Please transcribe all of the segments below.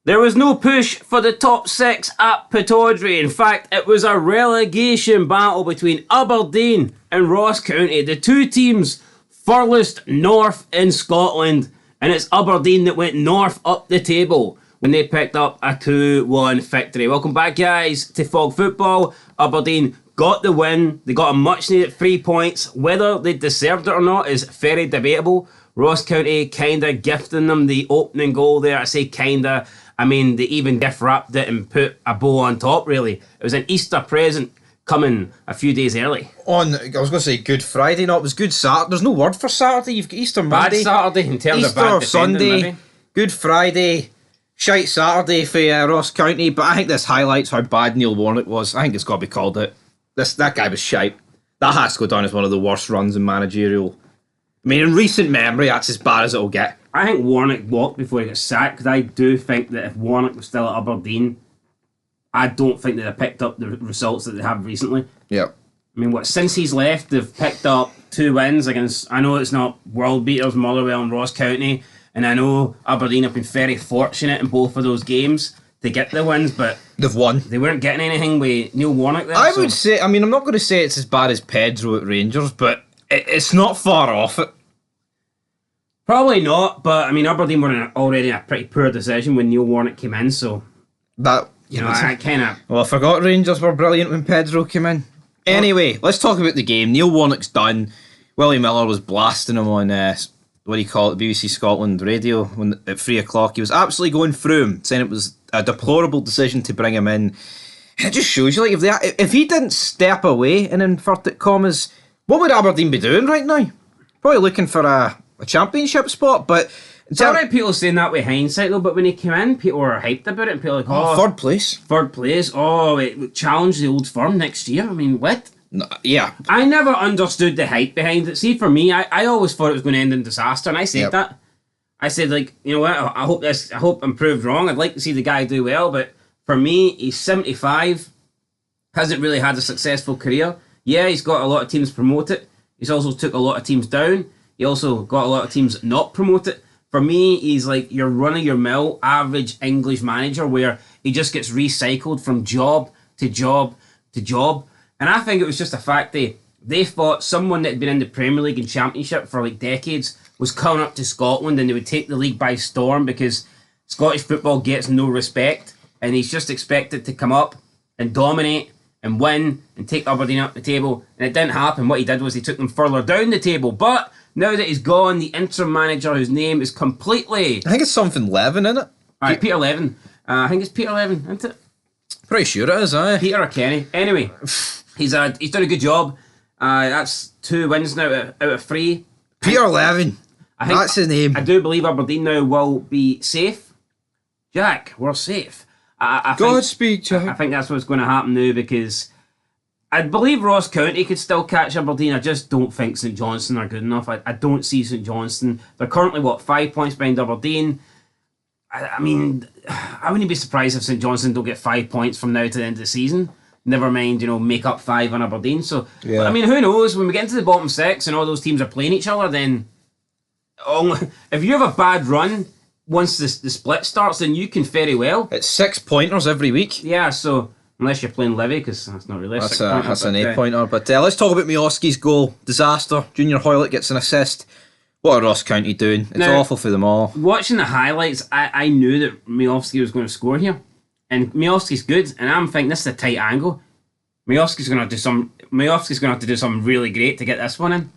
There was no push for the top 6 at Pittodrie. In fact, it was a relegation battle between Aberdeen and Ross County, the two teams furthest north in Scotland. And it's Aberdeen that went north up the table when they picked up a 2-1 victory. Welcome back, guys, to Fog Football. Aberdeen got the win. They got a much-needed 3 points. Whether they deserved it or not is very debatable. Ross County kind of gifting them the opening goal there. I say kind of. I mean, they even gift-wrapped it and put a bow on top, really. It was an Easter present coming a few days early. I was going to say Good Friday. No, it was Good Saturday. There's no word for Saturday. You've got Easter Monday. Bad Saturday in terms Easter of bad Sunday. maybe. Good Friday. Shite Saturday for Ross County. But I think this highlights how bad Neil Warnock was. I think it's got to be called out. That guy was shite. That has to go down as one of the worst runs in managerial. I mean, in recent memory, that's as bad as it'll get. I think Warnock walked before he got sacked, because I do think that if Warnock was still at Aberdeen, I don't think they'd have picked up the results that they have recently. Yep. I mean, since he's left, they've picked up 2 wins against, I know it's not world beaters, Motherwell and Ross County, and I know Aberdeen have been very fortunate in both of those games to get the wins, but they've won. They weren't getting anything with Neil Warnock there. I would say, I mean, I'm not going to say it's as bad as Pedro at Rangers, but it's not far off it. Probably not, but I mean, Aberdeen were already in a pretty poor decision when Neil Warnock came in, so that, you know, I kind of. Well, I forgot Rangers were brilliant when Pedro came in. Anyway, let's talk about the game. Neil Warnock's done. Willie Miller was blasting him on what do you call it, BBC Scotland radio at 3:00. He was absolutely going through him, saying it was a deplorable decision to bring him in. And it just shows you, like, if he didn't step away in inverted commas, what would Aberdeen be doing right now? Probably looking for a championship spot, but it's alright people saying that with hindsight though, but when he came in, people were hyped about it, and people were like, third place, it challenge the old firm next year. I mean, what? No, yeah, I never understood the hype behind it. See, for me, I always thought it was going to end in disaster, and I said that. I said, like, you know what, I hope I'm proved wrong. I'd like to see the guy do well, but for me, he's 75, hasn't really had a successful career. Yeah, he's got a lot of teams promoted. He's also took a lot of teams down. He also got a lot of teams not promoted. For me, he's like your run-of-your-mill average English manager where he just gets recycled from job to job to job. And I think it was just a fact they thought someone that had been in the Premier League and Championship for like decades was coming up to Scotland and they would take the league by storm, because Scottish football gets no respect, and he's just expected to come up and dominate and win and take Aberdeen up the table. And it didn't happen. What he did was he took them further down the table. But now that he's gone, the interim manager, whose name is completely... I think it's something Levin, isn't it? Alright, Peter Levin. I think it's Peter Levin, isn't it? Pretty sure it is, aye. Peter or Kenny. Anyway, he's done a good job. That's 2 wins now out of 3. Peter Levin. That's his name. I do believe Aberdeen now will be safe. Jack, we're safe. Godspeed, Jack. I think that's what's going to happen now, because I believe Ross County could still catch Aberdeen. I just don't think St Johnstone are good enough. I don't see St Johnstone. They're currently, 5 points behind Aberdeen. I mean, I wouldn't be surprised if St Johnstone don't get 5 points from now to the end of the season. Never mind, make up 5 on Aberdeen. So, yeah. I mean, who knows? When we get into the bottom 6 and all those teams are playing each other, then if you have a bad run once the split starts, then you can very well. It's 6 pointers every week. Yeah, so unless you're playing Livy, because that's not really that's an 8 pointer. But let's talk about Miovski's goal. Disaster. Junior Hoylett gets an assist. What are Ross County doing? It's awful for them all. Watching the highlights, I knew that Miovski was going to score here. And Miovski's good, and I'm thinking this is a tight angle. Miovski's going to have to do something really great to get this one in.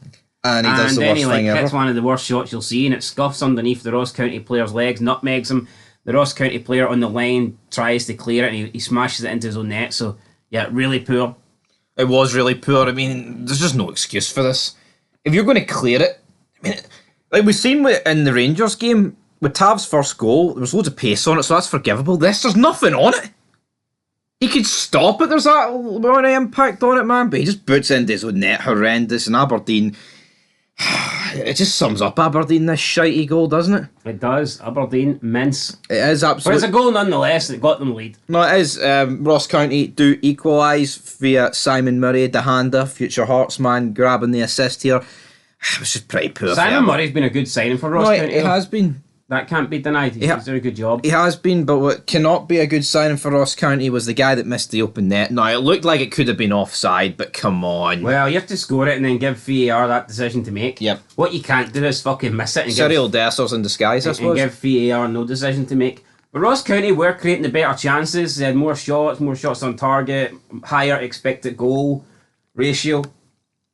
And he does the worst thing ever. Hits one of the worst shots you'll see, and it scuffs underneath the Ross County player's legs, nutmegs him. The Ross County player on the line tries to clear it, and he smashes it into his own net. So, yeah, really poor. It was really poor. I mean, there's just no excuse for this. If you're going to clear it, I mean, like we've seen in the Rangers game, with Tav's first goal, there was loads of pace on it, so that's forgivable. There's nothing on it. He could stop it. There's that amount of impact on it, man. But he just boots into his own net. Horrendous. And Aberdeen, it just sums up Aberdeen, this shitey goal, doesn't it? It does. Aberdeen, mince. It is absolutely. But it's a goal nonetheless that got them lead. No, it is. Ross County do equalise via Simon Murray, Dehanda, future Hearts man, grabbing the assist here. It was just pretty poor. Simon Murray's been a good signing for Ross County. It has been. That can't be denied. He's done a good job. He has been, but what cannot be a good signing for Ross County was the guy that missed the open net. Now, it looked like it could have been offside, but come on. Well, you have to score it and then give VAR that decision to make. Yep. What you can't do is fucking miss it and Cyril Dessers in disguise, I suppose. And give VAR no decision to make. But Ross County were creating the better chances. They had more shots on target, higher expected goal ratio.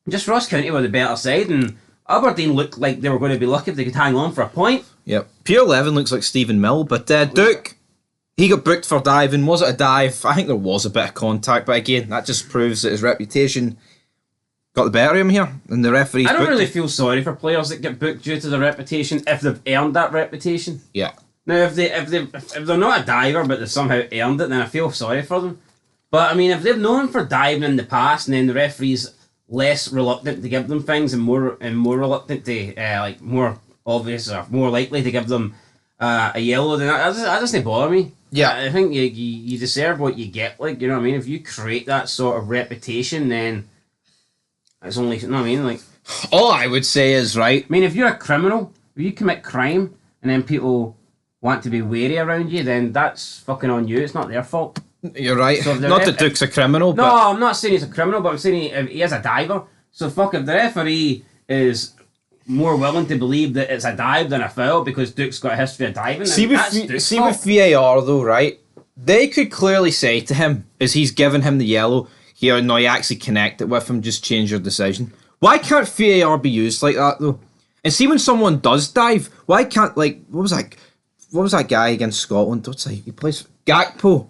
Just Ross County were the better side, and Aberdeen looked like they were going to be lucky if they could hang on for a point. Yep. Pure 11 looks like Stephen Mill, but Duke, he got booked for diving. Was it a dive? I think there was a bit of contact, but again, that just proves that his reputation got the better of him here, and the referees. I don't really feel sorry for players that get booked due to their reputation if they've earned that reputation. Yeah. Now, if they're not a diver but they've somehow earned it, then I feel sorry for them. But I mean, if they've known for diving in the past, and then the referee's less reluctant to give them things, and more reluctant to like more obvious or more likely to give them a yellow, then that doesn't bother me. Yeah, I think you deserve what you get. Like, you know what I mean? If you create that sort of reputation, then it's only, you know what I mean? Like, all I would say is, right, I mean, if you're a criminal, if you commit crime, and then people want to be wary around you, then that's fucking on you. It's not their fault. You're right. So not that Duke's a criminal. No, but I'm not saying he's a criminal, but I'm saying he is a diver. So fuck, if the referee is more willing to believe that it's a dive than a foul because Duke's got a history of diving, see with VAR though, right? They could clearly say to him, as he's giving him the yellow, here, no, you actually connect it with him, just change your decision. Why can't VAR be used like that though? And see when someone does dive, why can't, like, what was that guy against Scotland? He plays Gakpo.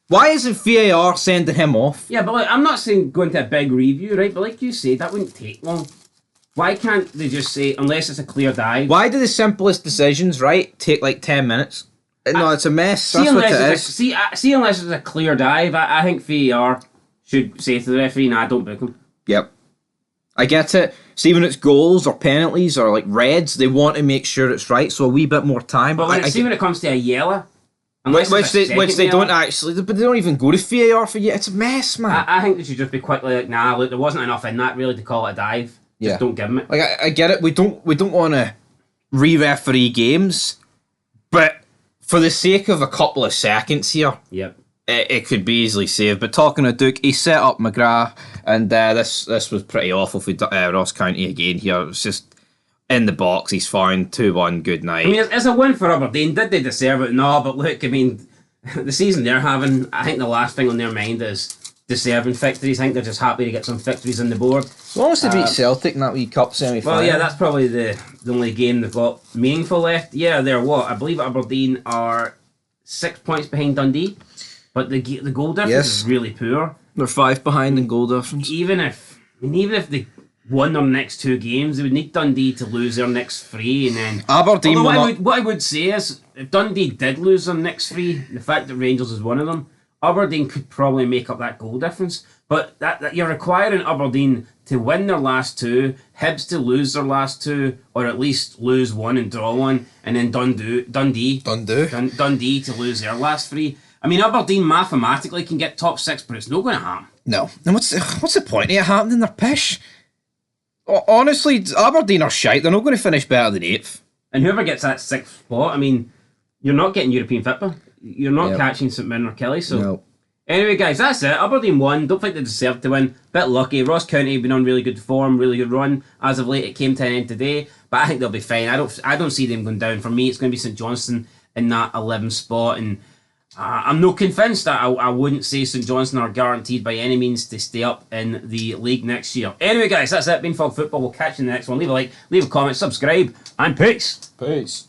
Why isn't VAR sending him off? Yeah, but like, I'm not saying going to a big review, right? But like you say, that wouldn't take long. Why can't they just say, unless it's a clear dive? Why do the simplest decisions, right, take like 10 minutes? No, it's a mess. That's what it is. See, unless it's a clear dive, I think VAR should say to the referee, nah, don't book him. Yep. I get it. See, when it's goals or penalties or like reds, they want to make sure it's right, so a wee bit more time. But when it comes to a yellow, which they don't actually, but they don't even go to VAR for you. It's a mess, man. I think they should just be quickly like, nah, look, there wasn't enough in that really to call it a dive. Just don't give them it. Like I get it. We don't want to re-referee games, but for the sake of a couple of seconds here, yep, it could be easily saved. But talking to Duke, he set up McGrath, and this was pretty awful for Ross County again here. It was just in the box. He's fine. 2-1. Good night. I mean, it's a win for Aberdeen. Did they deserve it? No, but look, I mean, the season they're having, I think the last thing on their mind is deserving victories. I think they're just happy to get some victories on the board. As long as they beat Celtic in that wee cup semi-final. Well, yeah, that's probably the only game they've got meaningful left. Yeah, they're what? I believe Aberdeen are 6 points behind Dundee, but the goal difference is really poor. They're 5 behind in goal difference. Even if they won their next 2 games, they would need Dundee to lose their next 3, and then Aberdeen. What I would say is, if Dundee did lose their next 3, the fact that Rangers is one of them, Aberdeen could probably make up that goal difference. But that you're requiring Aberdeen to win their last 2, Hibs to lose their last 2, or at least lose 1 and draw 1, and then Dundee to lose their last 3. I mean, Aberdeen mathematically can get top 6, but it's not going to happen. No. And what's the point of it happening? They're pish. Honestly, Aberdeen are shite. They're not going to finish better than 8th. And whoever gets that 6th spot, I mean, you're not getting European football. You're not catching St Mirren or Kelly. So anyway, guys, that's it. Aberdeen won. Don't think they deserved to win. Bit lucky. Ross County have been on really good form, really good run. As of late, it came to an end today, but I think they'll be fine. I don't see them going down. For me, it's going to be St Johnstone in that 11th spot, and I'm not convinced that I wouldn't say St Johnstone are guaranteed by any means to stay up in the league next year. Anyway, guys, that's it. Beanfog Football. We'll catch you in the next one. Leave a like, leave a comment, subscribe, and peace. Peace.